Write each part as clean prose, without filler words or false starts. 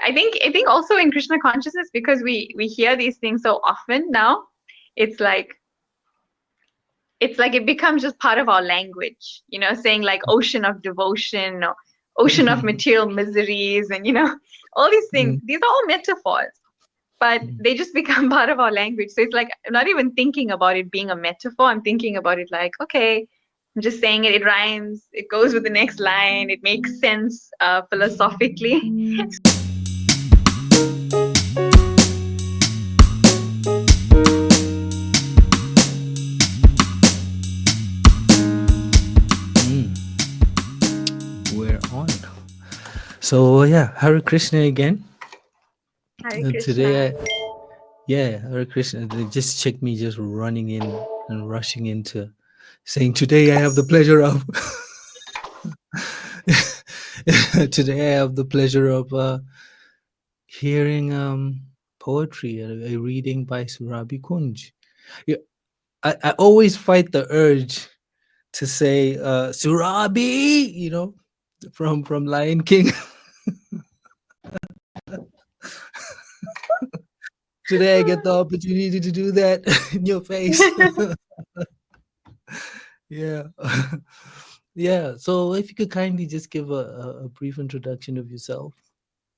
I think also in Krishna consciousness, because we hear these things so often now, it's like it becomes just part of our language, saying like ocean of devotion or ocean of material miseries, and all these things. Mm, These are all metaphors, but mm. they just become part of our language. So it's like I'm not even thinking about it being a metaphor. I'm thinking about it like, okay, I'm just saying it. It rhymes. It goes with the next line. It makes sense philosophically. Mm, we're on. So yeah, Hare Krishna again. Hare Today, Krishna. Hare Krishna. They just check me just running in and rushing into saying, "Today I have the pleasure of." Today I have the pleasure of hearing poetry, a reading by Surabhi Kunj. Yeah, I always fight the urge to say Surabhi, from Lion King. Today I get the opportunity to do that in your face. Yeah. Yeah. So if you could kindly just give a brief introduction of yourself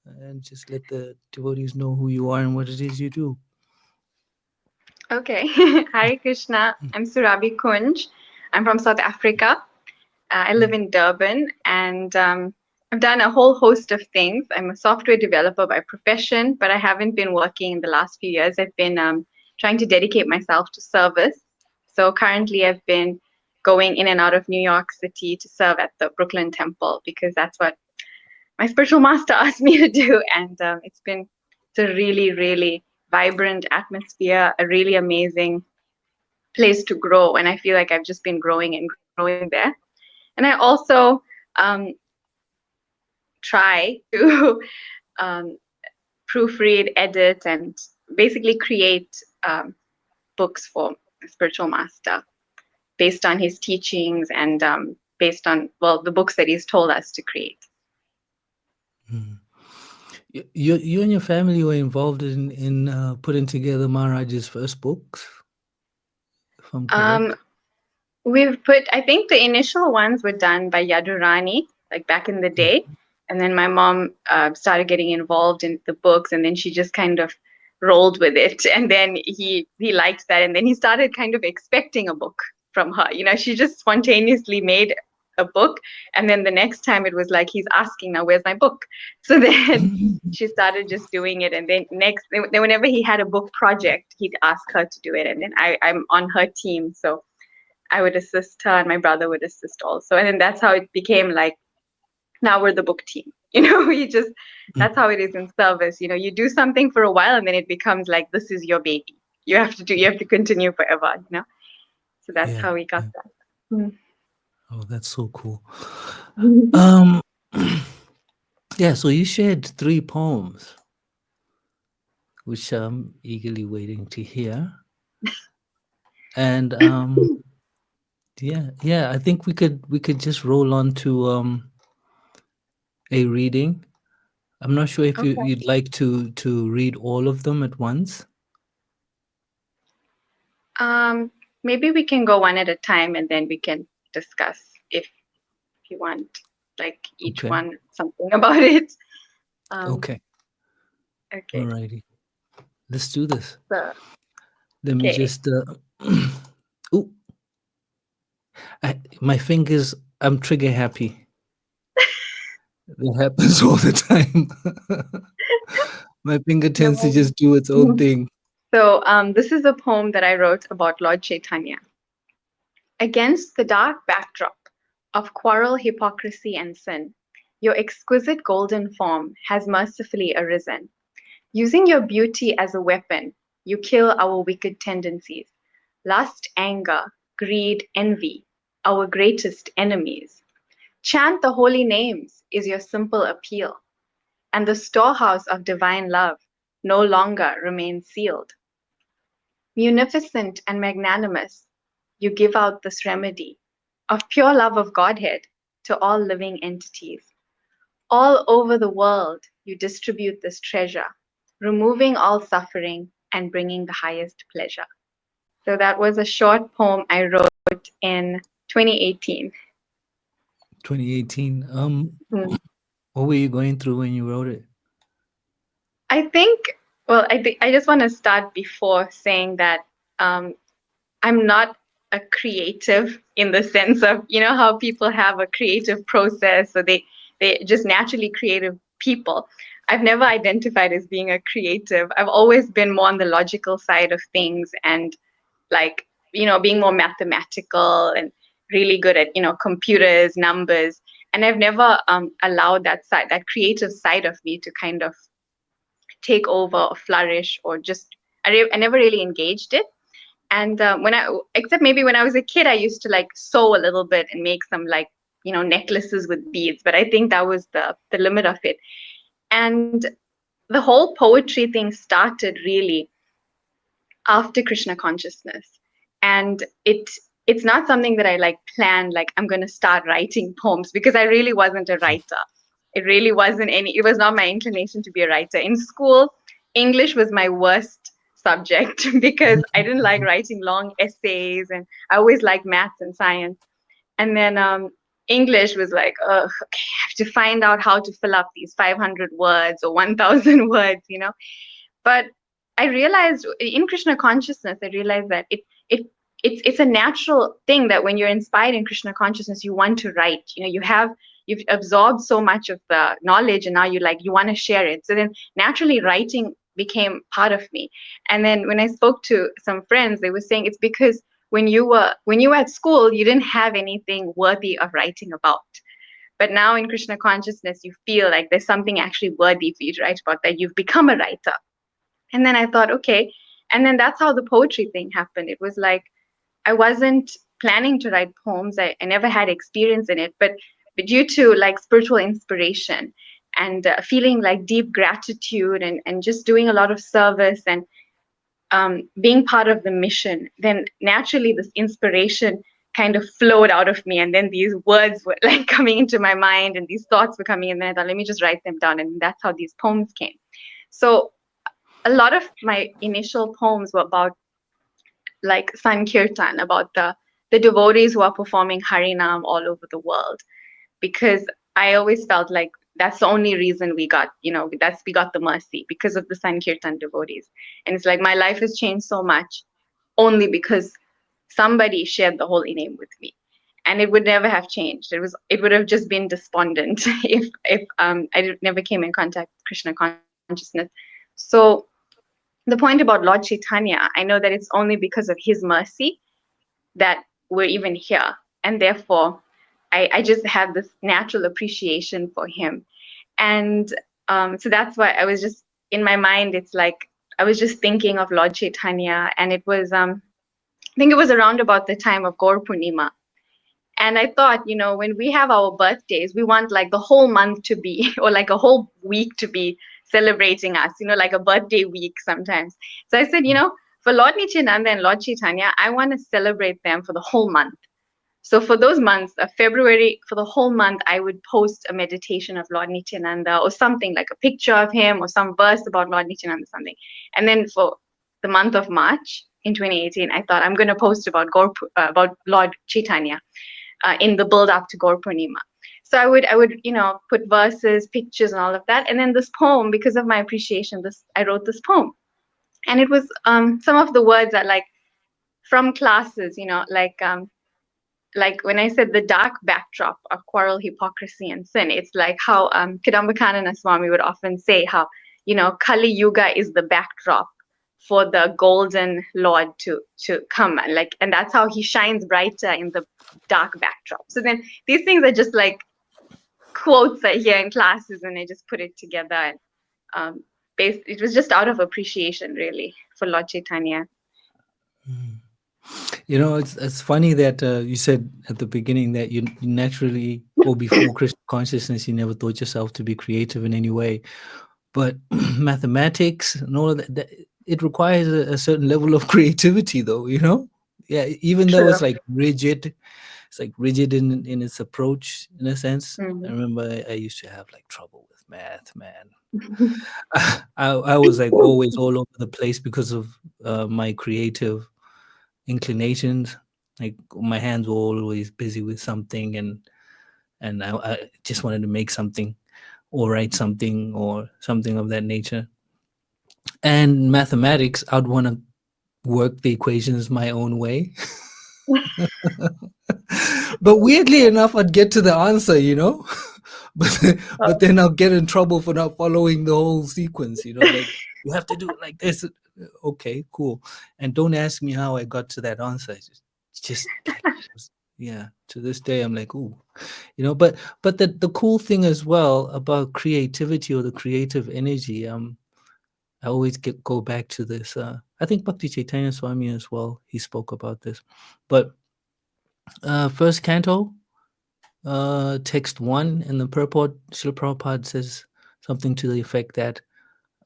and just let the devotees know who you are and what it is you do. Okay. Hare Krishna. I'm Surabhi Kunj. I'm from South Africa. I live Mm, in Durban, and I've done a whole host of things. I'm a software developer by profession, but I haven't been working in the last few years. I've been trying to dedicate myself to service. So currently, I've been going in and out of New York City to serve at the Brooklyn Temple because that's what my spiritual master asked me to do. And it's a really, really vibrant atmosphere, a really amazing place to grow. And I feel like I've just been growing and growing there. And I also um, try to um, proofread, edit, and basically create books for a spiritual master based on his teachings and based on, well, the books that he's told us to create. mm. You and your family were involved in putting together Maharaj's first books, if I'm Um, correct. I think the initial ones were done by Yadurani, like back in the Yeah. day. And then my mom started getting involved in the books, and then she just kind of rolled with it. And then he liked that, and then he started kind of expecting a book from her. She just spontaneously made a book, and then the next time it was like he's asking, now where's my book? So then she started just doing it, and then whenever he had a book project, he'd ask her to do it, and then I'm on her team, so I would assist her and my brother would assist also. And then that's how it became like, now we're the book team. That's how it is in service. You do something for a while and then it becomes like, this is your baby. You have to continue forever. So that's Yeah. how we got Yeah. that. Oh, that's so cool. Mm. Um, yeah. So you shared 3 poems, which I'm eagerly waiting to hear. And yeah. I think we could just roll on to a reading. I'm not sure if Okay. you'd like to read all of them at once. Um, Maybe we can go one at a time and then we can discuss if you want, like each Okay. one something about it. Um, Okay. okay. Alrighty. Let's do this. So, Let me okay. just ooh, my fingers, I'm trigger happy. It happens all the time. My finger No tends to worries. just do its own thing. So, this is a poem that I wrote about Lord Chaitanya. Against the dark backdrop of quarrel, hypocrisy, and sin, your exquisite golden form has mercifully arisen. Using your beauty as a weapon, you kill our wicked tendencies. Lust, anger, greed, envy, our greatest enemies. Chant the holy names is your simple appeal, and the storehouse of divine love no longer remains sealed. Munificent and magnanimous, you give out this remedy of pure love of Godhead to all living entities. All over the world, you distribute this treasure, removing all suffering and bringing the highest pleasure. So that was a short poem I wrote in 2018. 2018. Hmm. What were you going through when you wrote it? I think, well, I think I just want to start before saying that um, I'm not a creative in the sense of, you know, how people have a creative process, so they just naturally creative people. I've never identified as being a creative. I've always been more on the logical side of things and like, you know, being more mathematical and really good at, you know, computers, numbers. And I've never allowed that side, that creative side of me to kind of take over or flourish or just, I never really engaged it. And when I, except maybe when I was a kid, I used to like sew a little bit and make some like, you know, necklaces with beads. But I think that was the limit of it. And the whole poetry thing started really after Krishna consciousness. And it's not something that I like planned, like I'm going to start writing poems because I really wasn't a writer. It really wasn't any, it was not my inclination to be a writer. In school, English was my worst subject because I didn't like writing long essays and I always liked maths and science. And then English was like, oh, okay, I have to find out how to fill up these 500 words or 1,000 words, you know. But I realized in Krishna consciousness, I realized that it's a natural thing that when you're inspired in Krishna consciousness, you want to write. You know, you've absorbed so much of the knowledge, and now you want to share it. So then naturally, writing became part of me. And then when I spoke to some friends, they were saying it's because when you were at school, you didn't have anything worthy of writing about. But now in Krishna consciousness, you feel like there's something actually worthy for you to write about, that you've become a writer. And then I thought, okay. And then that's how the poetry thing happened. It was like I wasn't planning to write poems. I never had experience in it, but due to like spiritual inspiration and feeling like deep gratitude and just doing a lot of service and being part of the mission, then naturally this inspiration kind of flowed out of me. And then these words were like coming into my mind and these thoughts were coming in. And then I thought, let me just write them down. And that's how these poems came. So a lot of my initial poems were about like Sankirtan, about the devotees who are performing Harinam all over the world. Because I always felt like that's the only reason we got, you know, we got the mercy because of the Sankirtan devotees. And it's like my life has changed so much only because somebody shared the holy name with me. And it would never have changed. It would have just been despondent if I never came in contact with Krishna consciousness. So the point about Lord Chaitanya, I know that it's only because of his mercy that we're even here. And therefore, I just have this natural appreciation for him. And so that's why I was just, in my mind, it's like, I was just thinking of Lord Chaitanya. And it was, I think it was around about the time of Gaur Purnima. And I thought, you know, when we have our birthdays, we want like the whole month to be, or like a whole week to be celebrating us, you know, like a birthday week sometimes. So I said, you know, for Lord Nityananda and Lord Chaitanya, I want to celebrate them for the whole month. So for those months of February, for the whole month, I would post a meditation of Lord Nityananda or something like a picture of him or some verse about Lord Nityananda, something. And then for the month of March in 2018, I thought I'm going to post about Lord Chaitanya in the build up to Gaur Purnima. So I would, you know, put verses, pictures, and all of that. And then this poem, because of my appreciation, I wrote this poem, and it was some of the words are like from classes, you know, like when I said the dark backdrop of quarrel, hypocrisy, and sin. It's like how Kidambakanana Swami would often say how, you know, Kali Yuga is the backdrop for the golden Lord to come, and that's how he shines brighter in the dark backdrop. So then these things are just like quotes I hear in classes, and I just put it together. And it was just out of appreciation, really, for Lord Chaitanya. You know, it's funny that you said at the beginning that you naturally, or before Krishna consciousness, you never thought yourself to be creative in any way. But mathematics and all of that, it requires a certain level of creativity, though. You know, yeah. Even though True. it's like rigid, it's like rigid in its approach in a sense. I Mm. remember I used to have like trouble with math, man. I was like always all over the place because of my creative inclinations. Like my hands were always busy with something, and I just wanted to make something or write something or something of that nature. And mathematics, I'd want to work the equations my own way. But weirdly enough, I'd get to the answer, you know. but but Oh. then I'll get in trouble for not following the whole sequence, you know. Like you have to do it like this. Okay, cool. And don't ask me how I got to that answer. Just like yeah. To this day, I'm like, ooh, you know. But the cool thing as well about creativity or the creative energy, I always go back to this. I think Bhakti Chaitanya Swami as well. He spoke about this, but first canto, text one in the purport, Srila Prabhupada says something to the effect that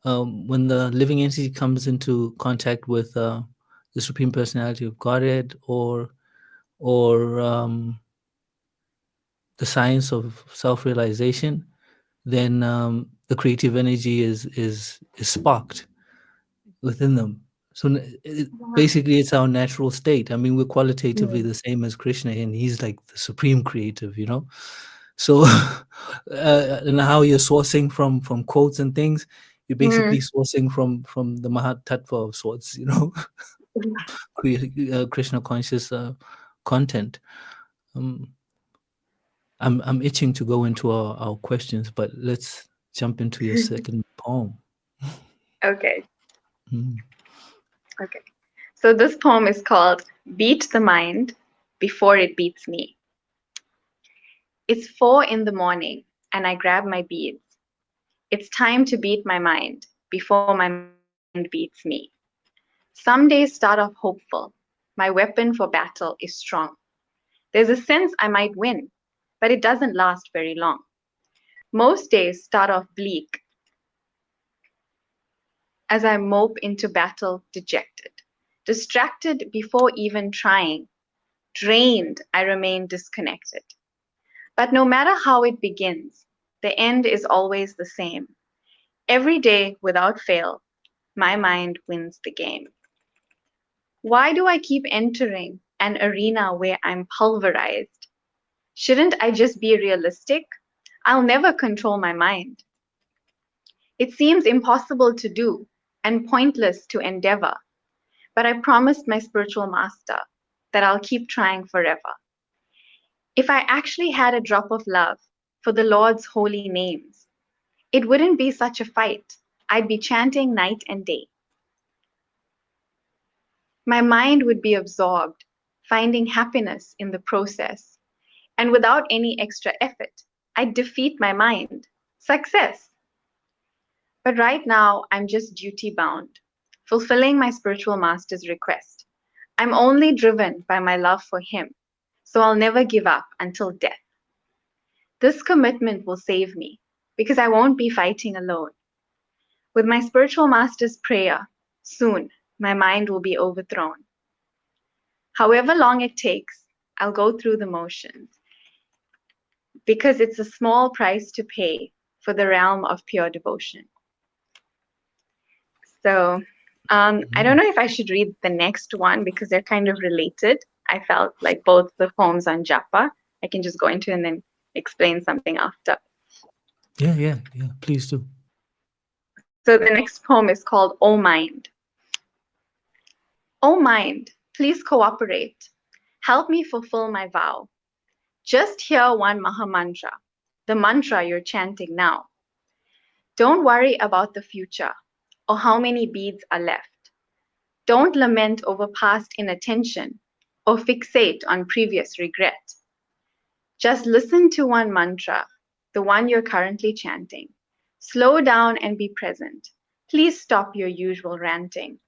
when the living entity comes into contact with the Supreme Personality of Godhead or the science of self-realization, then the creative energy is sparked within them. So Wow. basically, it's our natural state. I mean, we're qualitatively the same as Krishna, and he's like the supreme creative, you know. So, and how you're sourcing from quotes and things, you're basically Mm. sourcing from the Mahat Tattva of sorts, you know, Krishna conscious content. Um, I'm itching to go into our questions, but let's jump into your second poem. Okay. Mm. Okay. So this poem is called Beat the Mind Before It Beats Me. It's 4 in the morning and I grab my beads. It's time to beat my mind before my mind beats me. Some days start off hopeful. My weapon for battle is strong. There's a sense I might win, but it doesn't last very long. Most days start off bleak as I mope into battle dejected. Distracted before even trying, drained, I remain disconnected. But no matter how it begins, the end is always the same. Every day, without fail, my mind wins the game. Why do I keep entering an arena where I'm pulverized? Shouldn't I just be realistic? I'll never control my mind. It seems impossible to do and pointless to endeavor, but I promised my spiritual master that I'll keep trying forever. If I actually had a drop of love for the Lord's holy names, it wouldn't be such a fight. I'd be chanting night and day. My mind would be absorbed, finding happiness in the process. And without any extra effort, I'd defeat my mind. Success! But right now, I'm just duty bound, fulfilling my spiritual master's request. I'm only driven by my love for him, so I'll never give up until death. This commitment will save me because I won't be fighting alone. With my spiritual master's prayer, soon my mind will be overthrown. However long it takes, I'll go through the motions because it's a small price to pay for the realm of pure devotion. So I don't Mm. know if I should read the next one because they're kind of related. I felt like both the poems on japa, I can just go into and then explain something after. Yeah. Please do. So the next poem is called O Mind. O Mind, please cooperate. Help me fulfill my vow. Just hear one Maha Mantra, the mantra you're chanting now. Don't worry about the future or how many beads are left. Don't lament over past inattention or fixate on previous regret. Just listen to one mantra, the one you're currently chanting. Slow down and be present. Please stop your usual ranting.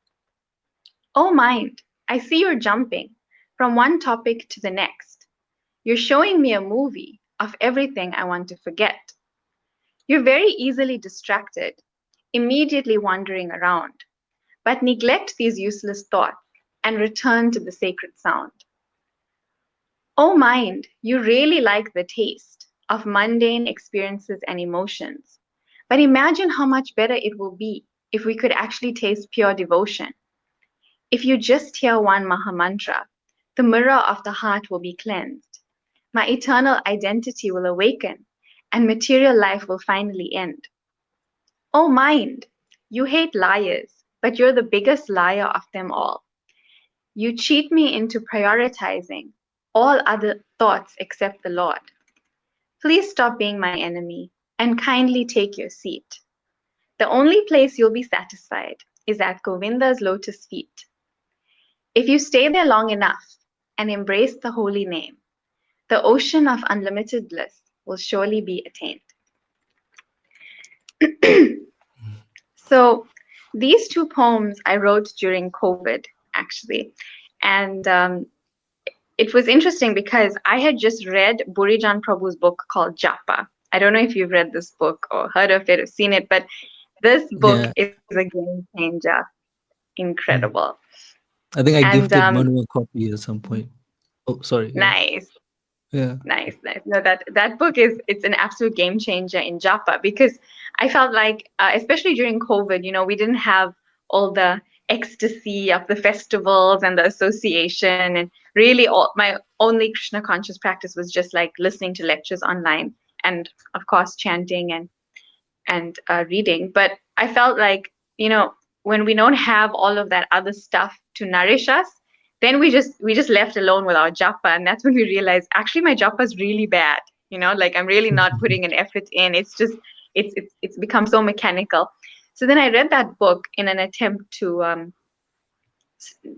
Oh, mind, I see you're jumping from one topic to the next. You're showing me a movie of everything I want to forget. You're very easily distracted, immediately wandering around, but neglect these useless thoughts and return to the sacred sound. Oh mind, you really like the taste of mundane experiences and emotions. But imagine how much better it will be if we could actually taste pure devotion. If you just hear one Mahamantra, the mirror of the heart will be cleansed. My eternal identity will awaken, and material life will finally end. Oh mind, you hate liars, but you're the biggest liar of them all. You cheat me into prioritizing all other thoughts except the Lord. Please stop being my enemy and kindly take your seat. The only place you'll be satisfied is at Govinda's lotus feet. If you stay there long enough and embrace the holy name, the ocean of unlimited bliss will surely be attained. So these two poems I wrote during COVID, actually. And it was interesting because I had just read Burijan Prabhu's book called Japa. I don't know if you've read this book or heard of it or seen it, but this book Yeah. is a game changer. Mm. Incredible. I think I And gifted Manu a copy at some point. Oh, sorry. Yeah. nice. Yeah. Nice, nice. No, that book it's an absolute game changer in Japa because I felt like, especially during COVID, we didn't have all the ecstasy of the festivals and the association, and really, all my only Krishna conscious practice was just like listening to lectures online, and of course chanting and reading. But I felt like, when we don't have all of that other stuff to nourish us, then we just left alone with our japa, and that's when we realized actually my japa is really bad. Like I'm really not putting an effort in. It's just it's become so mechanical. So then I read that book in an attempt to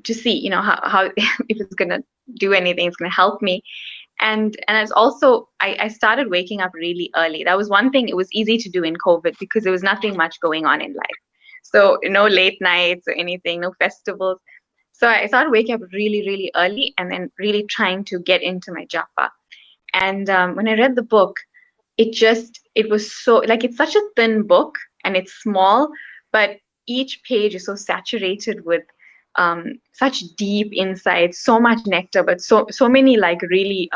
see, how if it's gonna do anything, it's gonna help me. And it's also I started waking up really early. That was one thing. It was easy to do in COVID because there was nothing much going on in life. So no late nights or anything, no festivals. So I started waking up really, really early and then really trying to get into my japa. And when I read the book, it was so, like, it's such a thin book and it's small, but each page is so saturated with such deep insights, so much nectar, but so many like really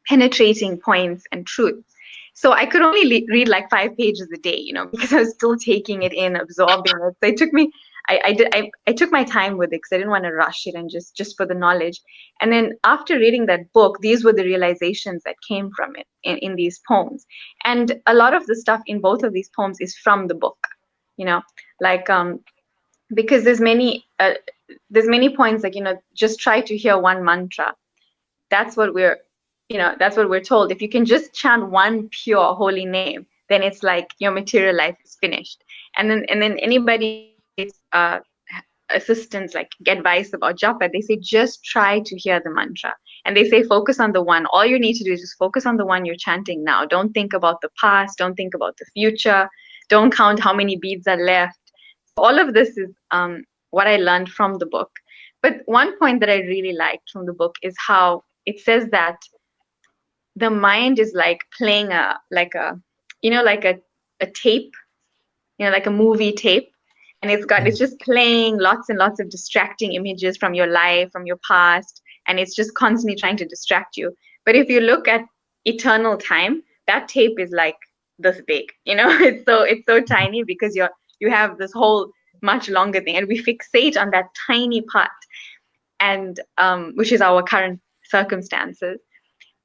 penetrating points and truths. So I could only read like 5 pages a day, because I was still taking it in, absorbing it. So it took me, I took my time with it because I didn't want to rush it and just for the knowledge. And then after reading that book, these were the realizations that came from it in these poems. And a lot of the stuff in both of these poems is from the book, like because there's many points like, just try to hear one mantra. That's what we're told. If you can just chant one pure holy name, then it's like your material life is finished. And then anybody who gives assistance, like advice about japa, they say just try to hear the mantra, and they say focus on the one. All you need to do is just focus on the one you're chanting now. Don't think about the past, don't think about the future, don't count how many beads are left. All of this is what I learned from the book. But one point that I really liked from the book is how it says that the mind is like playing like a tape, like a movie tape, and it's just playing lots and lots of distracting images from your life, from your past, and it's just constantly trying to distract you. But if you look at eternal time, that tape is like this big, it's so tiny because you have this whole much longer thing, and we fixate on that tiny part, and which is our current circumstances.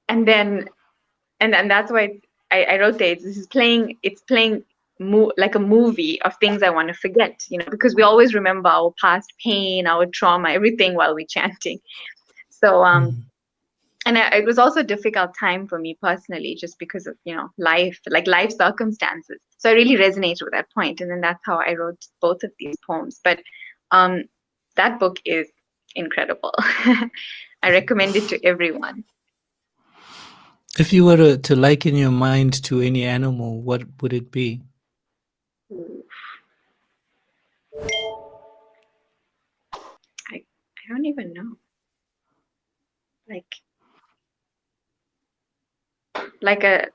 And then that's why I wrote that it's playing like a movie of things I want to forget, because we always remember our past pain, our trauma, everything while we're chanting. So and it was also a difficult time for me personally, just because of life circumstances. So I really resonated with that point, and then that's how I wrote both of these poems. But that book is incredible. I recommend it to everyone. If you were to liken your mind to any animal, what would it be? I don't even know. Like a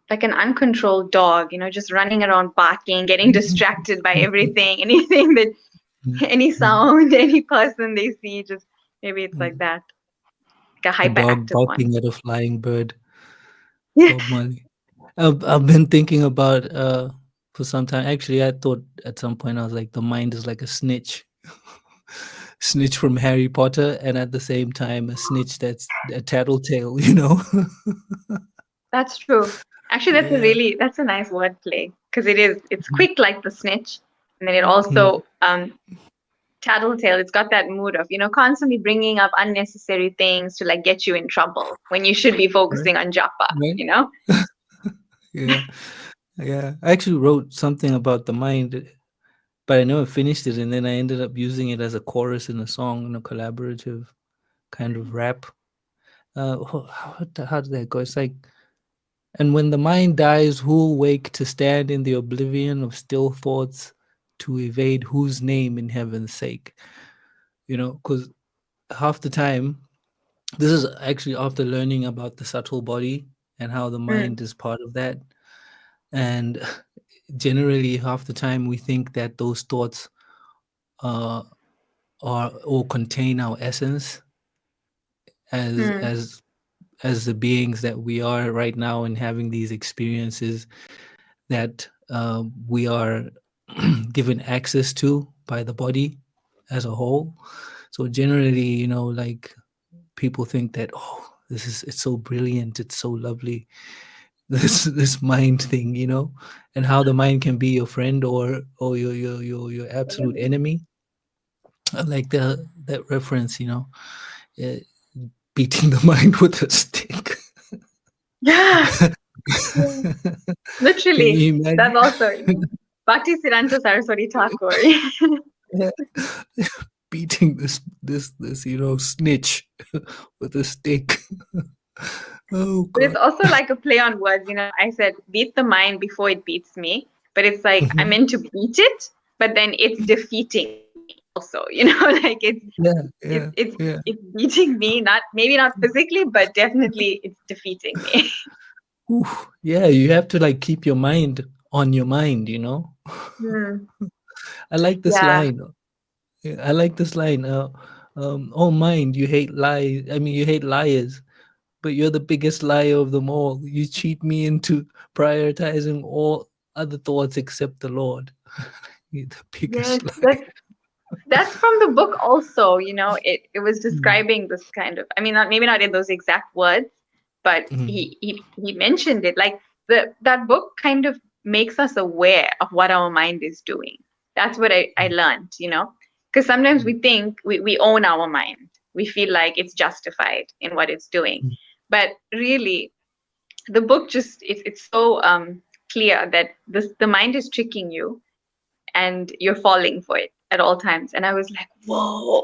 like an uncontrolled dog, just running around barking, getting distracted by everything, anything that any sound, any person they see, just maybe it's like that. like a A dog hyperactive one. barking at a flying bird. Yeah, Bob Marley. I've been thinking about for some time. Actually, I thought at some point I was like, the mind is like a snitch, snitch from Harry Potter, and at the same time a snitch that's a tattletale. You know? that's true. Actually, Yeah. that's a nice wordplay because it's quick like the snitch, and then it Mhm. also tattletale. It's got that mood of constantly bringing up unnecessary things to like get you in trouble when you should be Right. focusing on japa. Right. You know. Yeah. Yeah. I actually wrote something about the mind, but I never finished it, and then I ended up using it as a chorus in a song, in a collaborative kind of rap. How did that go? It's like, and when the mind dies, who'll wake to stand in the oblivion of still thoughts, to evade whose name in heaven's sake? You know, because half the time, this is actually after learning about the subtle body and how the Mm, mind is part of that. And generally, half the time, we think that those thoughts uh, are or contain our essence as mm, the beings that we are right now, and having these experiences that we are given access to by the body as a whole. So generally, like, people think that, oh, it's so brilliant, it's so lovely, this mind thing, and how the mind can be your friend or your absolute enemy. I like that reference, uh, beating the mind with a stick. yeah. Yeah. Can Literally, you imagine? that's also, Bhakti Siddhanta Saraswati Thakur. Beating this snitch with a stick. Oh But it's god. also like a play on words. I said beat the mind before it beats me, but it's like I Mhm. meant to beat it, but then it's defeating me also. Like Yeah, it's yeah, it's yeah. it's beating me, not maybe not physically, but definitely it's defeating me. Oof. Yeah, you have to like keep your mind on your mind, Hmm. I like this Yeah. line. Yeah, I like this line. Oh mind, you hate lies. I mean, you hate liars, but you're the biggest liar of them all. You cheat me into prioritizing all other thoughts except the Lord. You're the Yes, biggest liar. that's from the book also. It was Mm, describing this kind of, I mean, not maybe not in those exact words, but mm, he mentioned it. Like that book kind of makes us aware of what our mind is doing. That's what I mm, learned, because sometimes mm, we think we own our mind. We feel like it's justified in what it's doing. mm, But really, the book just it's so clear that the mind is tricking you and you're falling for it at all times. And I was like, whoa.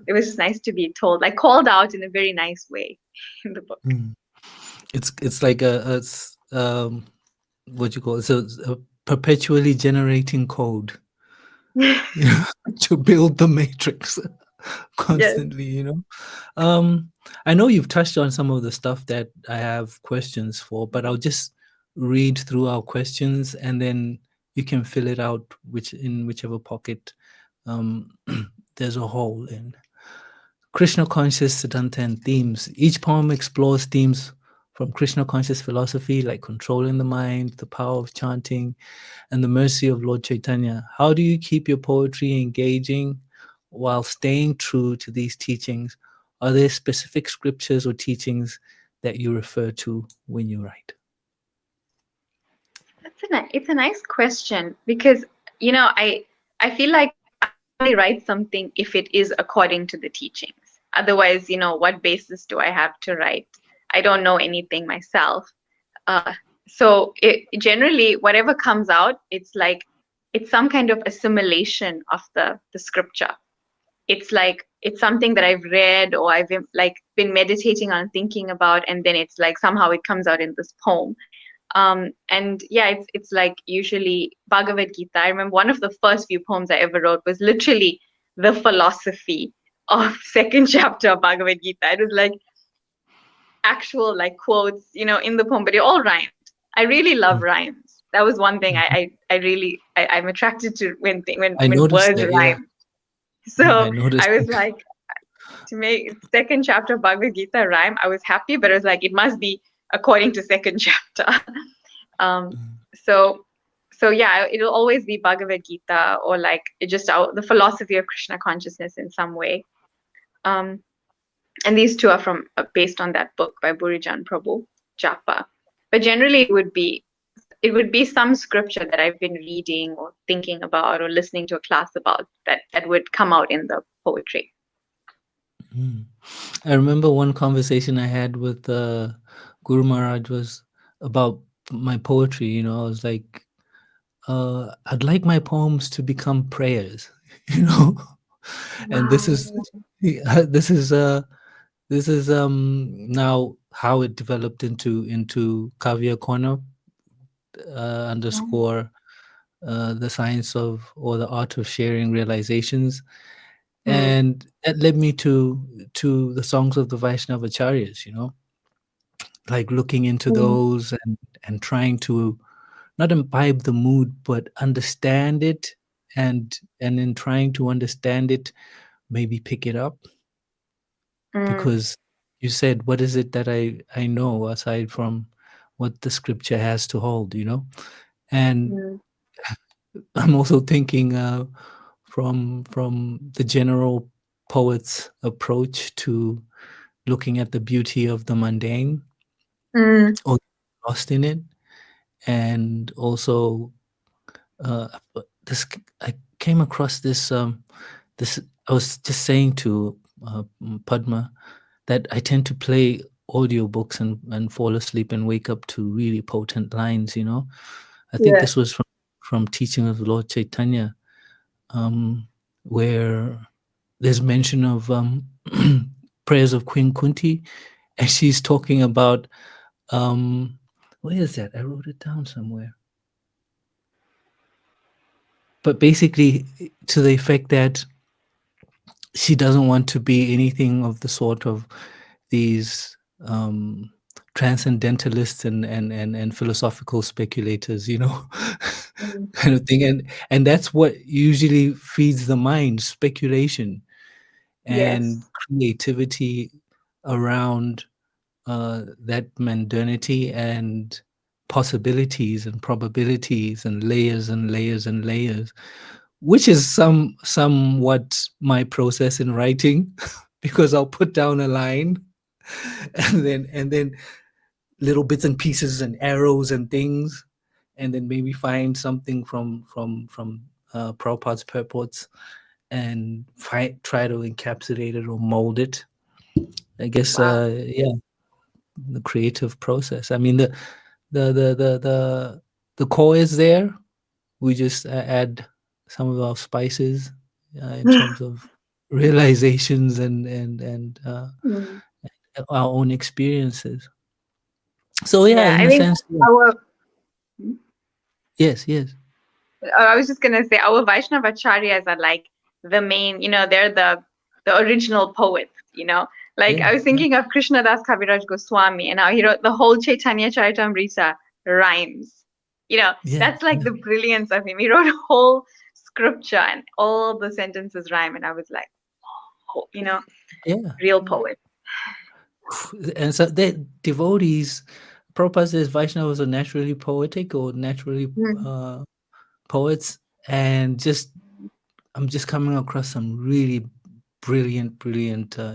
It was just nice to be told, like called out in a very nice way in the book. mm. It's like what you call it? So it's a perpetually generating code, to build the matrix Yes. constantly. Um, I know you've touched on some of the stuff that I have questions for, but I'll just read through our questions, and then you can fill it out in whichever pocket um, there's a hole in. Krishna conscious Siddhanta and themes. Each poem explores themes from Krishna conscious philosophy like controlling the mind, the power of chanting, and the mercy of Lord Chaitanya. How do you keep your poetry engaging while staying true to these teachings? Are there specific scriptures or teachings that you refer to when you write? It's a nice question because I feel like I only write something if it is according to the teachings. Otherwise, what basis do I have to write? I don't know anything myself. Uh, so generally, whatever comes out, it's like it's some kind of assimilation of the scripture. It's like it's something that I've read or I've like been meditating on, thinking about, and then it's like somehow it comes out in this poem. And yeah, it's like usually Bhagavad Gita. I remember one of the first few poems I ever wrote was literally the philosophy of second chapter of Bhagavad Gita. It was like actual like quotes, in the poem, but it all rhymed. I really love Mm, rhymes. That was one thing mhm. I'm attracted to when I when noticed words that, yeah. rhyme. So I noticed I was that. like, to make second chapter of Bhagavad Gita rhyme, I was happy, but it was like it must be according to second chapter. um, so so yeah, it'll always be Bhagavad Gita or like it just the philosophy of Krishna consciousness in some way. Um, and these two are from based on that book by Burijan Prabhu, Japa. But generally, it would be some scripture that I've been reading or thinking about or listening to a class about that would come out in the poetry. I remember one conversation I had with Guru Maharaj was about my poetry. You know, I was like, I'd like my poems to become prayers. You know, and this Wow. is this is this is now how it developed into Kavya Khona underscore the science of or the art of sharing realizations, Mm, and that led me to the songs of the Vaishnava Acharyas. You know, like looking into mm, those and trying to not imbibe the mood but understand it, and in trying to understand it, maybe pick it up, mm, because you said, what is it that I know aside from what the scripture has to hold, you know? And mm, I'm also thinking from the general poet's approach to looking at the beauty of the mundane mm, or lost in it, and also uh, this I came across this. I was just saying to Padma that I tend to play audiobooks and fall asleep and wake up to really potent lines. You know, I think yeah. this was from Teaching of Lord Chaitanya, where there's mention of prayers of Queen Kunti, and she's talking about where is that? I wrote it down somewhere. But basically, to the effect that she doesn't want to be anything of the sort of these transcendentalists and philosophical speculators, you know, Mm, kind of thing. And that's what usually feeds the mind, speculation and yes. creativity around that modernity and possibilities and probabilities and layers and layers and layers, which is somewhat my process in writing, because I'll put down a line and then little bits and pieces and arrows and things, and then maybe find something from Prabhupada's purports and try to encapsulate it or mold it. I guess Wow. yeah, the creative process. I mean, the core is there. We just add some of our spices in terms of realizations and Mm. our own experiences. So yeah, Yeah, in I a think sense, yeah. our Yes, yes, I was just gonna say our Vaishnava acharyas are like the main, they're the original poets, Like yeah, I was yeah, thinking of Krishna Das Kaviraj Goswami, and how he wrote the whole Chaitanya Charitamrita rhymes. yeah, That's like the brilliance of him. He wrote a whole scripture and all the sentences rhyme, and I was like, oh, yeah, real yeah. poet. And so they devotees. Prabhupada says Vaishnavas are naturally poetic or naturally Mm. poets, and just I'm just coming across some really brilliant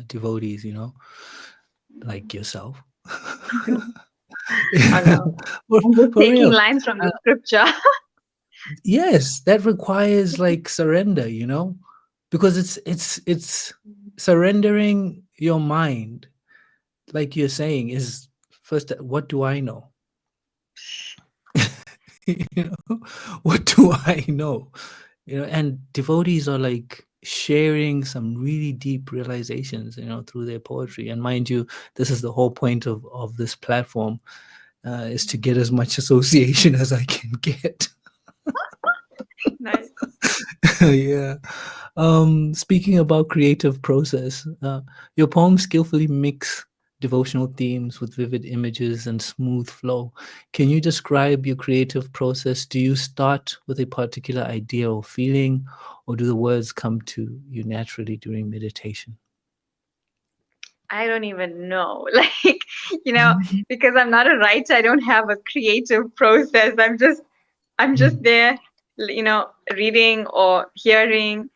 devotees, you know, like yourself. Oh no, for, I'm just for taking real. lines from Uh, the scripture. yes, that requires like surrender, you know, because it's surrendering your mind, like you're saying, is first, what do I know? You know, what do I know? You know, and devotees are like sharing some really deep realizations, you know, through their poetry. And mind you, this is the whole point of this platform, is to get as much association as I can get. Nice. Yeah. Speaking about creative process, your poems skillfully mix devotional themes with vivid images and smooth flow. Can you describe your creative process? Do you start with a particular idea or feeling, or do the words come to you naturally during meditation? I don't even know. Like, you know, because I'm not a writer, I don't have a creative process. I'm just there, you know, reading or hearing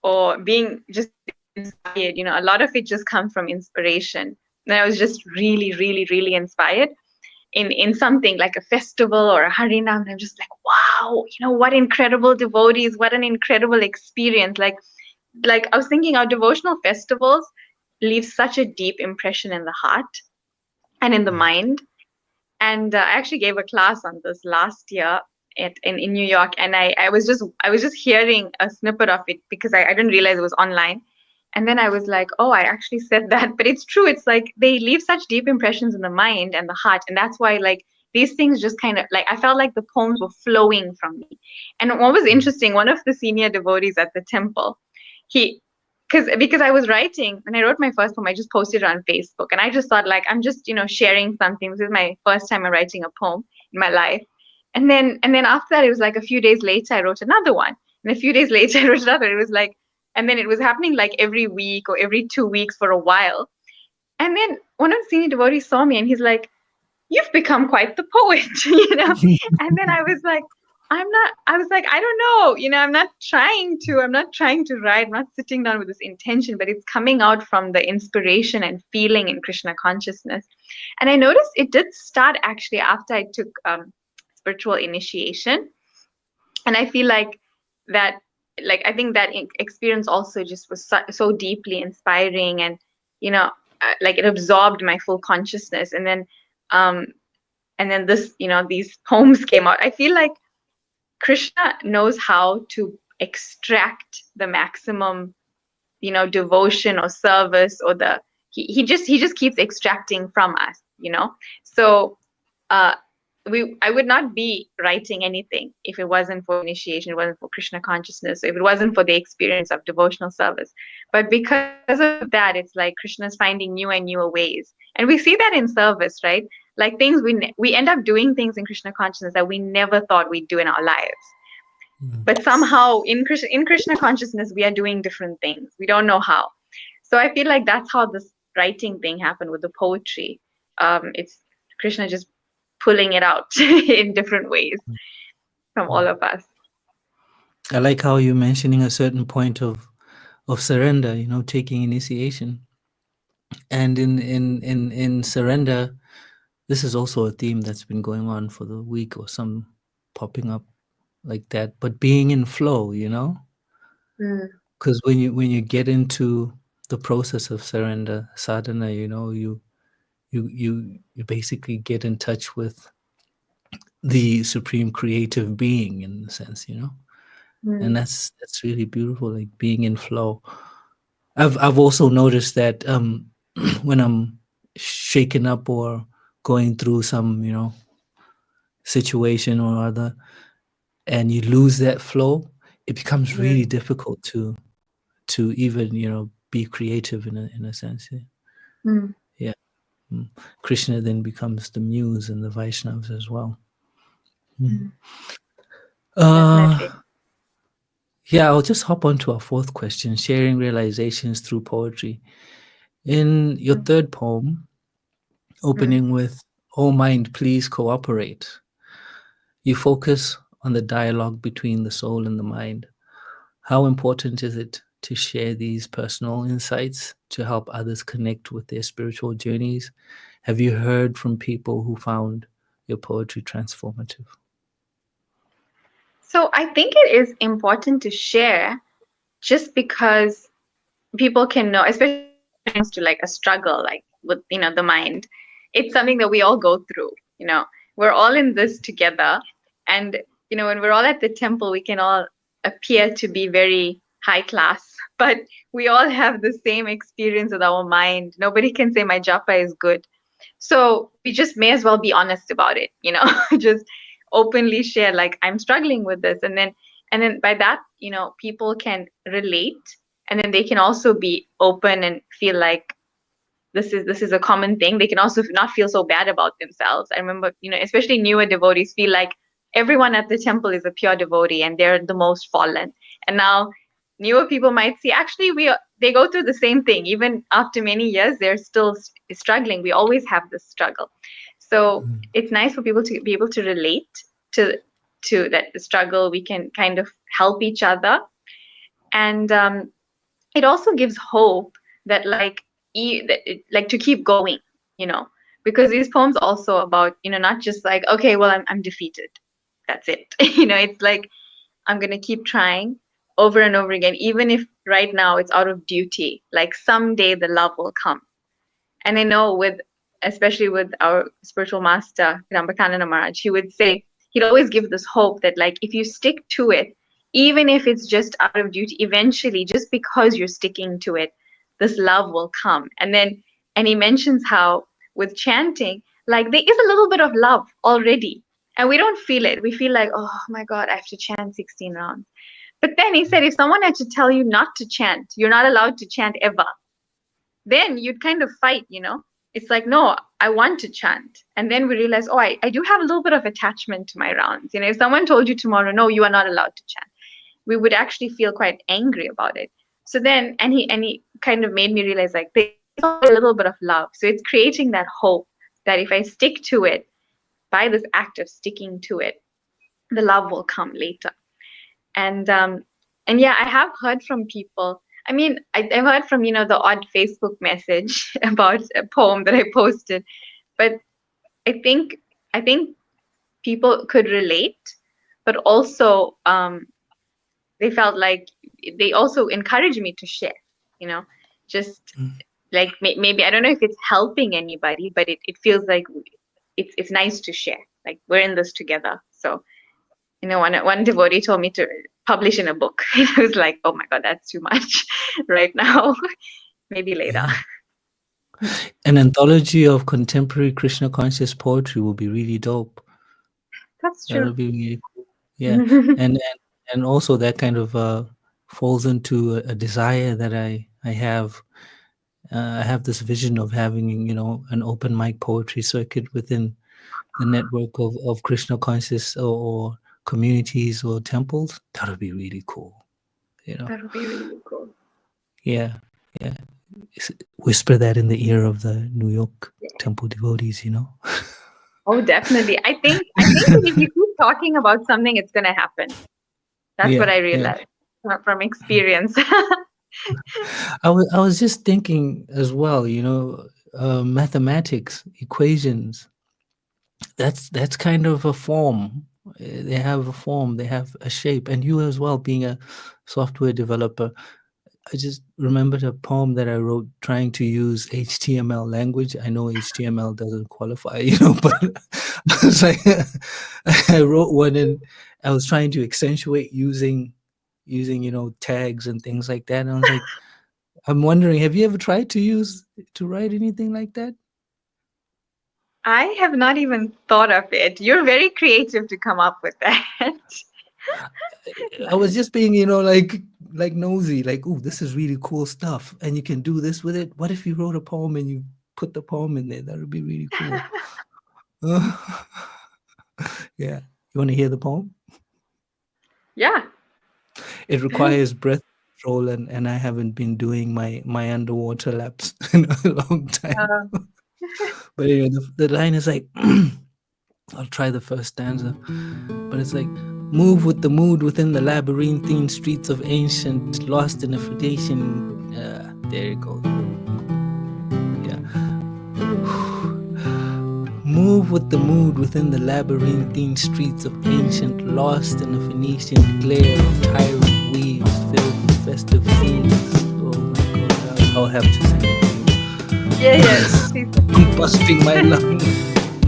or being just inspired. You know, a lot of it just comes from inspiration. And I was just really, really, really inspired in something like a festival or a harinam. And I'm just like, wow, you know, what incredible devotees, what an incredible experience. Like I was thinking our devotional festivals leave such a deep impression in the heart and in the mind. And I actually gave a class on this last year in New York, and I was just hearing a snippet of it because I didn't realize it was online. And then I was like, oh, I actually said that. But it's true. It's like they leave such deep impressions in the mind and the heart. And that's why like these things just kind of like I felt like the poems were flowing from me. And what was interesting, one of the senior devotees at the temple, he because I was writing when I wrote my first poem, I just posted it on Facebook, and I just thought like I'm just sharing something. This is my first time I'm writing a poem in my life, and then after that it was like a few days later I wrote another one, and a few days later I wrote another. It was like, and then it was happening like every week or every 2 weeks for a while, and then one of the senior devotees saw me and he's like, you've become quite the poet, And then I was like, I was like, I don't know, I'm not trying to write, I'm not sitting down with this intention, but it's coming out from the inspiration and feeling in Krishna consciousness. And I noticed it did start actually after I took spiritual initiation. And I feel like that, like, I think that experience also just was so deeply inspiring, and, like it absorbed my full consciousness. Um, and then these poems came out. I feel like Krishna knows how to extract the maximum, devotion or service, or he just keeps extracting from us. So uh, I would not be writing anything if it wasn't for initiation, it wasn't for Krishna consciousness, if it wasn't for the experience of devotional service. But because of that, it's like Krishna's finding new and newer ways, and we see that in service, right? Like things we end up doing things in Krishna consciousness that we never thought we'd do in our lives. But somehow in Krishna consciousness, we are doing different things. We don't know how. So I feel like that's how this writing thing happened with the poetry. It's Krishna just pulling it out in different ways from all of us. I like how you're mentioning a certain point of surrender, taking initiation. And in surrender, this is also a theme that's been going on for the week, or some popping up like that. But being in flow, because when you get into the process of surrender sadhana, you basically get in touch with the supreme creative being, in a sense, and that's really beautiful, like being in flow. I've also noticed that when I'm shaken up or going through some situation or other, and you lose that flow, it becomes really difficult to even be creative in a sense. Yeah. Krishna then becomes the muse and the Vaishnavas as well. Definitely. Yeah, I'll just hop on to our fourth question: sharing realizations through poetry. In your third poem, opening with "Oh mind, please cooperate," you focus on the dialogue between the soul and the mind. How important is it to share these personal insights to help others connect with their spiritual journeys? Have you heard from people who found your poetry transformative? So I think it is important to share, just because people can know, especially when it comes to like a struggle, like with the mind. It's something that we all go through. We're all in this together, and when we're all at the temple, we can all appear to be very high class, but we all have the same experience with our mind. Nobody can say my japa is good. So we just may as well be honest about it, just openly share, like, I'm struggling with this. And then by that, people can relate, and then they can also be open and feel like this is a common thing. They can also not feel so bad about themselves. I remember, especially newer devotees feel like everyone at the temple is a pure devotee and they're the most fallen. And now newer people might see, actually, they go through the same thing. Even after many years, they're still struggling. We always have this struggle. So it's nice for people to be able to relate to that struggle. We can kind of help each other, and it also gives hope that like to keep going, you know, because these poems also about, you know, not just like, okay, well, I'm defeated, that's it. You know, it's like I'm gonna keep trying over and over again, even if right now it's out of duty. Like someday the love will come. And I know especially with our spiritual master, Rambakanana Maharaj, he would say, he'd always give this hope that like, if you stick to it, even if it's just out of duty, eventually, just because you're sticking to it, this love will come. And he mentions how with chanting, like there is a little bit of love already. And we don't feel it. We feel like, oh my God, I have to chant 16 rounds. But then he said, if someone had to tell you not to chant, you're not allowed to chant ever, then you'd kind of fight, you know? It's like, no, I want to chant. And then we realize, oh, I do have a little bit of attachment to my rounds. You know, if someone told you tomorrow, no, you are not allowed to chant, we would actually feel quite angry about it. So then, and he kind of made me realize like there's a little bit of love. So it's creating that hope that if I stick to it, by this act of sticking to it, the love will come later. And yeah, I have heard from people. I mean, I've heard from, you know, the odd Facebook message about a poem that I posted, but I think people could relate, but also they felt like they also encouraged me to share, you know, just like maybe I don't know if it's helping anybody, but it feels like it's nice to share. Like we're in this together. So, you know, one devotee told me to publish in a book. It was like, oh my God, that's too much right now. Maybe later. Yeah. An anthology of contemporary Krishna conscious poetry will be really dope. That's That true. would be really cool. Yeah, and also that kind of falls into a desire that I have. I have this vision of having, you know, an open mic poetry circuit within the network of Krishna conscious or communities or temples. That would be really cool. You know. That would be really cool. Yeah, yeah. Whisper that in the ear of the New York temple devotees, you know. Oh, definitely. I think that if you keep talking about something, it's gonna happen. That's what Yeah, I yeah. realized from experience. I was just thinking as well, you know, mathematics, equations, that's kind of a form. They have a form, they have a shape. And you as well, being a software developer, I just remembered a poem that I wrote trying to use HTML language. I know HTML doesn't qualify, you know, but I was like, I wrote one and I was trying to accentuate using, you know, tags and things like that. And I was like, I'm wondering, have you ever tried to write anything like that? I have not even thought of it. You're very creative to come up with that. I was Nice. just being, you know, like nosy, like, oh, this is really cool stuff, and you can do this with it. What if you wrote a poem and you put the poem in there? That would be really cool. Yeah. You want to hear the poem? Yeah. It requires breath control, and I haven't been doing my underwater laps in a long time. But anyway, the line is like, I'll try the first stanza, but it's like, move with the mood within the labyrinthine streets of ancient, lost in a fadation. There you go. Yeah. Move with the mood within the labyrinthine streets of ancient, lost in a Phoenician glare of tyrant weaves filled with festive scenes. Oh my God, I'll have to sing it. Yes. I'm busting my lungs.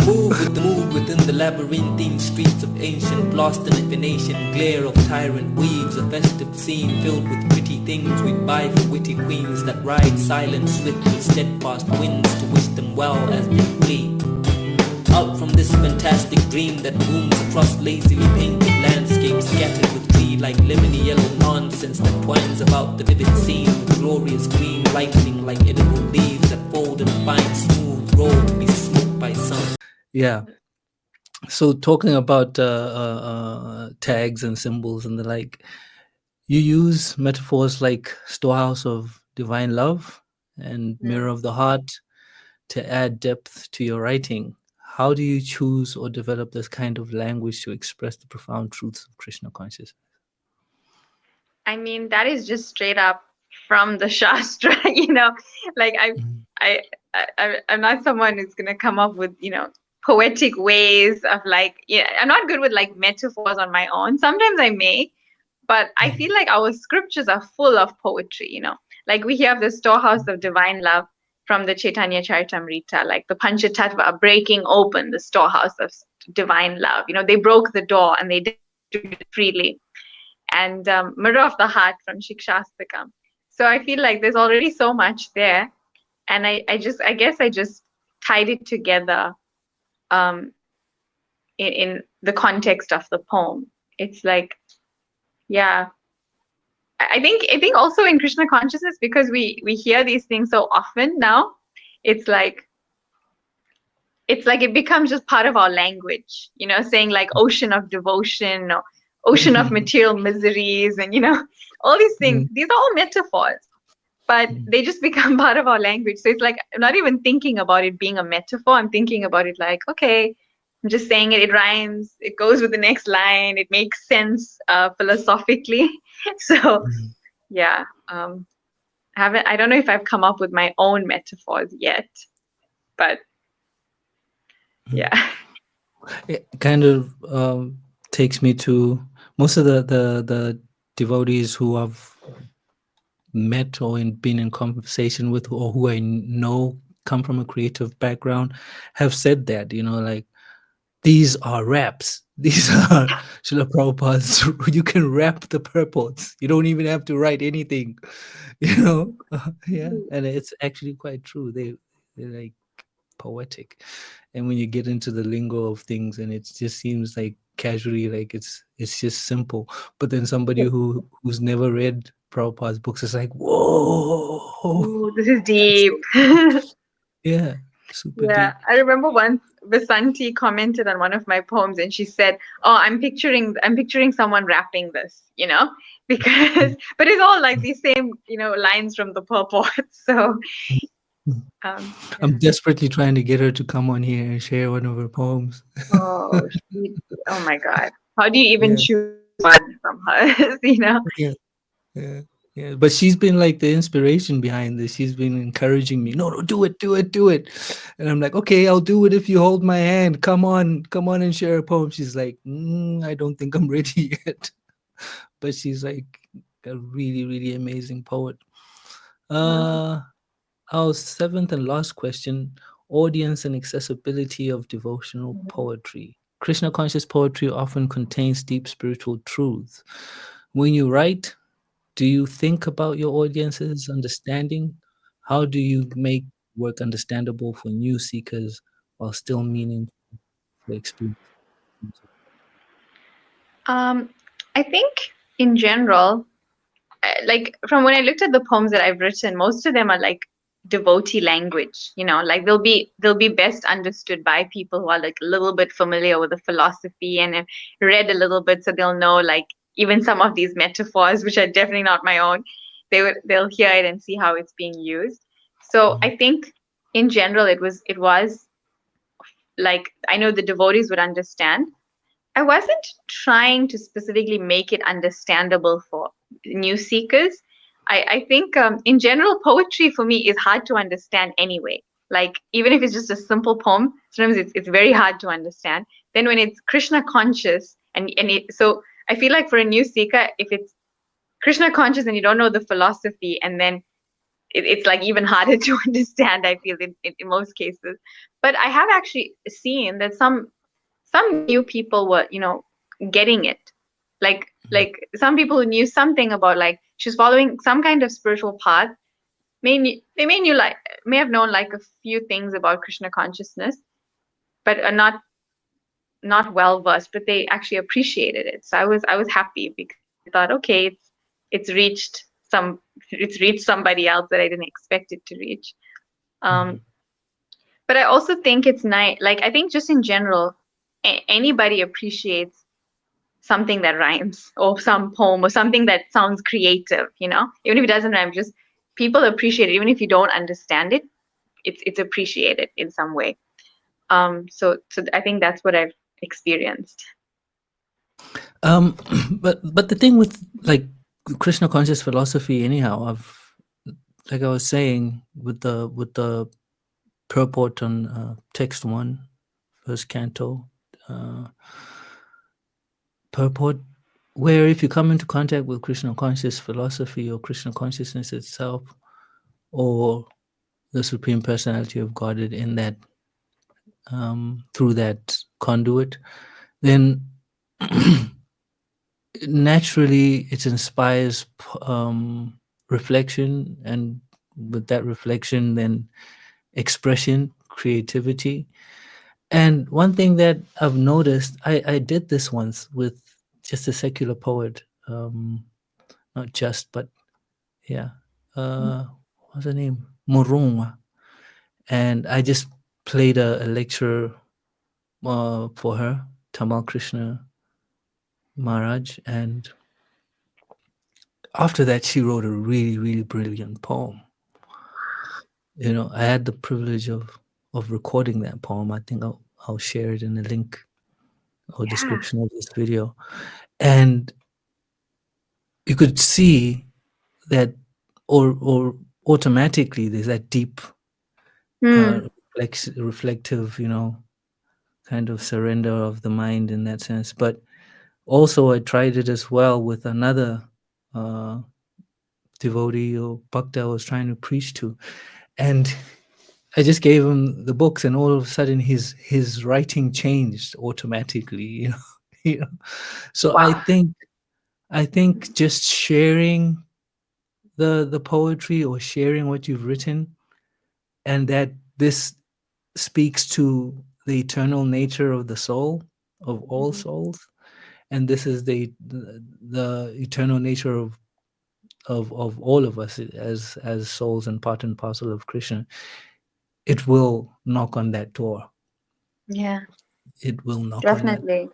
Move with the mood within the labyrinthine streets of ancient, lost in a Phoenician glare of tyrant weaves, a festive scene filled with pretty things we buy for witty queens that ride silent, swift and steadfast winds to wish them well as they flee. Out from this fantastic dream that booms across lazily painted landscapes scattered with tree-like lemony yellow nonsense that twines about the vivid scene with glorious green lightning like edible leaves that fold in a fine smooth roll to be smoked by sun. Yeah. So talking about tags and symbols and the like, you use metaphors like storehouse of divine love and mirror of the heart to add depth to your writing. How do you choose or develop this kind of language to express the profound truths of Krishna consciousness? I mean, that is just straight up from the Shastra, like I'm not someone who's gonna come up with, poetic ways of like, I'm not good with like metaphors on my own. Sometimes I may, but I feel like our scriptures are full of poetry, like we have the storehouse of divine love from the Chaitanya Charitamrita, like the Panchatattva are breaking open the storehouse of divine love. They broke the door and they did it freely. And Mirror of the Heart from Shikshastakam. So I feel like there's already so much there. And I guess I just tied it together in the context of the poem. It's like, yeah. I think also in Krishna consciousness, because we hear these things so often now, it's like it becomes just part of our language, saying like ocean of devotion or ocean of material miseries and all these things. These are all metaphors, but they just become part of our language. So it's like I'm not even thinking about it being a metaphor. I'm thinking about it like, okay, I'm just saying it rhymes, it goes with the next line, it makes sense philosophically. So yeah, I don't know if I've come up with my own metaphors yet, but yeah. It kind of takes me to most of the devotees who I've met or been in conversation with, or who I know come from a creative background, have said that, like, these are raps. These are Srila Prabhupada's. You can rap the purports. You don't even have to write anything, yeah, and it's actually quite true. They're like poetic, and when you get into the lingo of things, and it just seems like casually like it's just simple, but then somebody who's never read Prabhupada's books is like, whoa. Ooh, this is deep. Yeah, super Yeah, deep. I remember once Vasanti commented on one of my poems and she said, "Oh, I'm picturing someone rapping this, because but it's all like these same, lines from the purport." So I'm desperately trying to get her to come on here and share one of her poems. oh, oh my God. How do you even Yeah. choose one from hers, Yeah, but she's been like the inspiration behind this. She's been encouraging me. No, do it. And I'm like, okay, I'll do it if you hold my hand. Come on and share a poem. She's like, I don't think I'm ready yet. But she's like a really, really amazing poet. Our seventh and last question: audience and accessibility of devotional poetry. Krishna conscious poetry often contains deep spiritual truths. When you write, do you think about your audience's understanding? How do you make work understandable for new seekers while still meaningful for experience? I think in general, like from when I looked at the poems that I've written, most of them are like devotee language, like they'll be best understood by people who are like a little bit familiar with the philosophy and have read a little bit, so they'll know like even some of these metaphors, which are definitely not my own. They'll hear it and see how it's being used. So I think in general it was like I know the devotees would understand. I wasn't trying to specifically make it understandable for new seekers. I think in general, poetry for me is hard to understand anyway. Like even if it's just a simple poem, sometimes it's very hard to understand. Then when it's Krishna conscious so I feel like for a new seeker, if it's Krishna conscious and you don't know the philosophy, and then it's like even harder to understand, I feel in most cases. But I have actually seen that some new people were, getting it. Like some people who knew something about like she's following some kind of spiritual path. May have known like a few things about Krishna consciousness, but are not well versed. But they actually appreciated it. So I was happy because I thought, okay, it's reached somebody else that I didn't expect it to reach. But I also think it's nice. Like I think just in general, anybody appreciates something that rhymes or some poem or something that sounds creative, even if it doesn't rhyme, just people appreciate it, even if you don't understand it. It's appreciated in some way. So I think that's what I've experienced. Um, but the thing with like Krishna conscious philosophy, anyhow, like I was saying with the purport on text 1, first canto, uh, purport, where if you come into contact with Krishna conscious philosophy or Krishna consciousness itself, or the Supreme Personality of Godhead in that, through that conduit, then naturally it inspires reflection, and with that reflection then expression, creativity. And one thing that I've noticed, I did this once with just a secular poet, not just, but yeah, what's her name, Murunga. And I just played a lecture for her, Tamal Krishna Maharaj, and after that she wrote a really, really brilliant poem. I had the privilege of recording that poem. I think I'll share it in the link or Yeah. description of this video. And you could see that, or automatically there's that deep reflective, kind of surrender of the mind in that sense. But also I tried it as well with another devotee or bhakta I was trying to preach to, and I just gave him the books, and all of a sudden his writing changed automatically. You know. So Wow. I think just sharing the poetry or sharing what you've written, and that this speaks to the eternal nature of the soul, of all souls, and this is the eternal nature of all of us as souls and part and parcel of Krishna. It will knock on that door. Yeah, It will knock on that. definitely.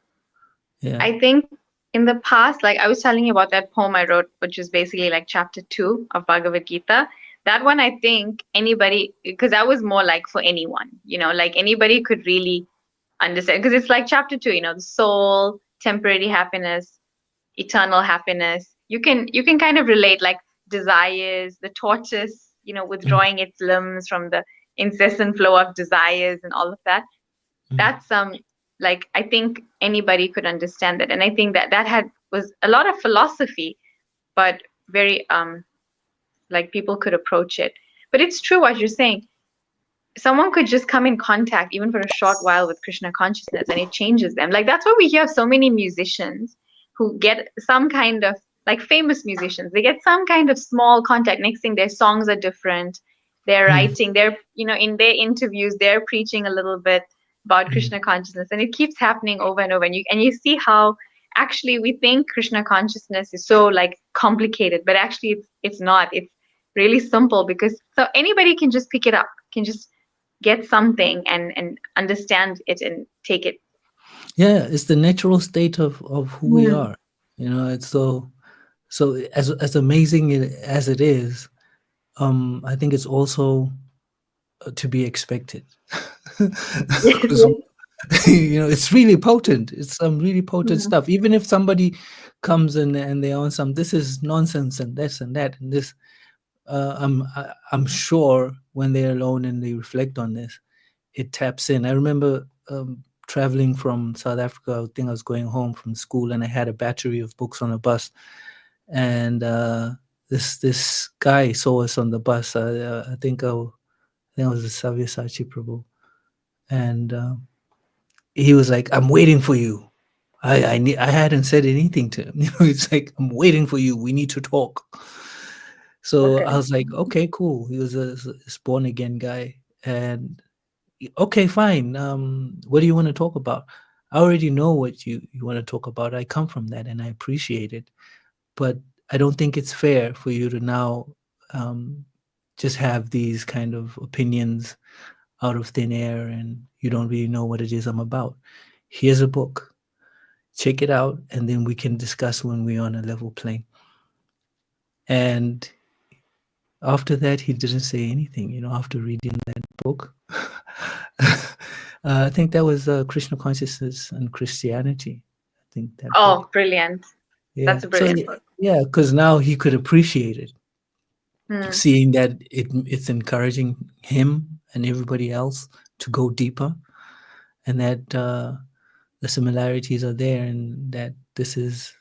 Yeah. I think in the past, like I was telling you about that poem I wrote, which is basically like chapter 2 of Bhagavad Gita. That one, I think anybody, because that was more like for anyone, like anybody could really understand. Because it's like chapter 2, the soul, temporary happiness, eternal happiness. You can kind of relate, like desires, the tortoise, withdrawing its limbs from the incessant flow of desires and all of that. That's like I think anybody could understand that. And I think that was a lot of philosophy, but very like people could approach it. But it's true what you're saying. Someone could just come in contact even for a short while with Krishna consciousness and it changes them. Like that's why we hear so many musicians who get some kind of, like famous musicians, they get some kind of small contact. Next thing, their songs are different. They're writing, they're, in their interviews, they're preaching a little bit about Krishna consciousness, and it keeps happening over and over. And you see how actually we think Krishna consciousness is so like complicated, but actually it's not. It's really simple, because so anybody can just pick it up, can just get something and understand it and take it. Yeah, it's the natural state of who we are. It's so as amazing as it is, I think it's also to be expected. Because it's really potent. It's some really potent stuff. Even if somebody comes in and they're on some, this is nonsense and this and that and this, I'm sure when they're alone and they reflect on this, it taps in. I remember traveling from South Africa. I think I was going home from school, and I had a battery of books on a bus. And this guy saw us on the bus. I think it was the Sabyasachi Prabhu, and he was like, "I'm waiting for you." I hadn't said anything to him. It's like, "I'm waiting for you. We need to talk." So Okay. I was like, "Okay, cool." He was a born again guy, and okay, fine. What do you want to talk about? I already know what you want to talk about. I come from that, and I appreciate it. But I don't think it's fair for you to now just have these kind of opinions out of thin air, and you don't really know what it is I'm about. Here's a book. Check it out, and then we can discuss when we're on a level plane. And After that, he didn't say anything. After reading that book, I think that was Krishna consciousness and Christianity. I think that book. Oh, brilliant. Yeah. That's a brilliant book. Yeah, because now he could appreciate it, Hmm. seeing that it's encouraging him and everybody else to go deeper, and that the similarities are there, and that this is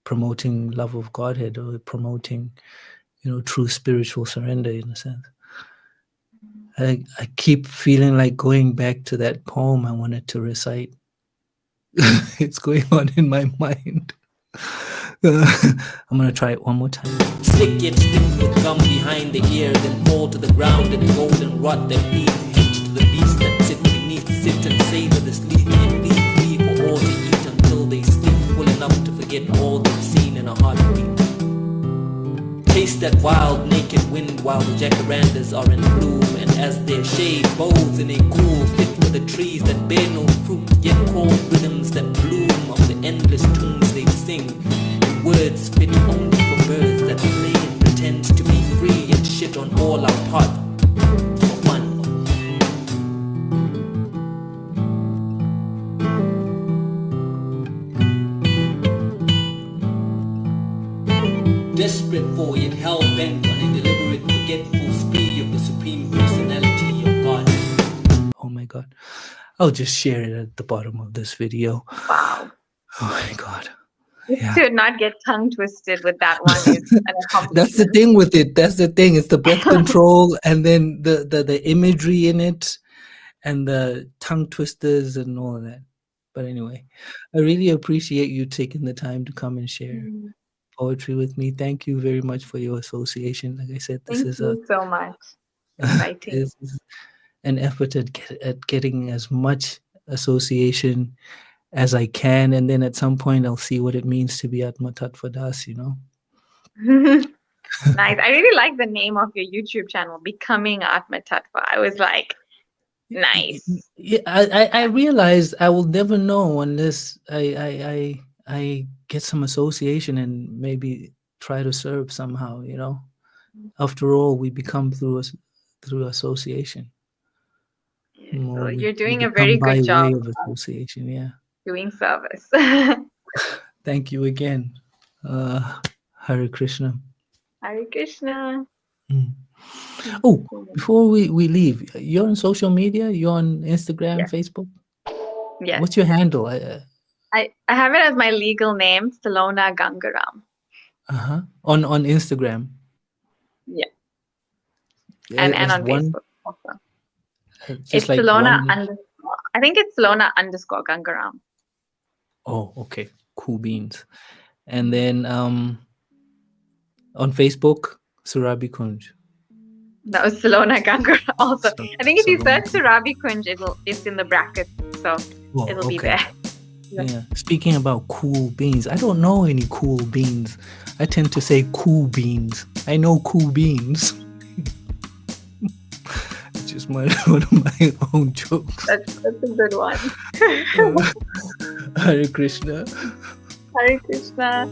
promoting love of Godhead, or promoting, true spiritual surrender, in a sense. I keep feeling like going back to that poem I wanted to recite. It's going on in my mind. I'm going to try it one more time. Stick yet stiff with gum behind the ear, then fall to the ground in a golden rod that leads hitched to the beast that sit beneath. Sit and savor this leaf and leave for all to eat until they sleep, full enough to forget all they've seen in a heartbeat. Taste that wild naked wind while the jacarandas are in bloom, and as their shade bows in a cool fit for the trees that bear no fruit, yet call rhythms that bloom of the endless tunes they sing, in words fit only for birds that play and pretend to be free, and shit on all our part for fun. Desperate for, yet hell-bent on a deliberate, forgetful spree of the supreme personality of God. Oh my God. I'll just share it at the bottom of this video. Wow. Oh my God. Just to not get tongue twisted with that one is an accomplishment. That's the thing with it. That's the thing. It's the breath control, and then the imagery in it, and the tongue twisters and all of that. But anyway, I really appreciate you taking the time to come and share poetry with me. Thank you very much for your association. Like I said, this Thank is you so much. Exciting. is an effort at getting as much association as I can, and then at some point I'll see what it means to be Atma Tattva Das, Nice. I really like the name of your YouTube channel, Becoming Atma Tattva. I was like, nice. Yeah, I realized I will never know unless I get some association and maybe try to serve somehow. After all, we become through association. Yeah, Or so we you're doing a become very by good job way of association. Yeah. doing service. Thank you again. Hare Krishna. Hare Krishna. Oh, before we leave, you're on social media? You're on Instagram, Yes. Facebook? Yes. What's your handle? I have it as my legal name, Salona Gangaram. On Instagram. Yeah. And on Facebook also. It's like Salona one... I think it's Salona _Gangaram. Oh, okay. Cool beans. And then on Facebook, Surabhi Kunj. That was Salona Gangaram also. I think if you Salona. search Surabhi Kunj, it's in the brackets, so it'll be there. Yeah. Speaking about cool beans, I don't know any cool beans. I tend to say cool beans. I know cool beans. It's just one of my own jokes. That's a good one. Hare Krishna. Hare Krishna.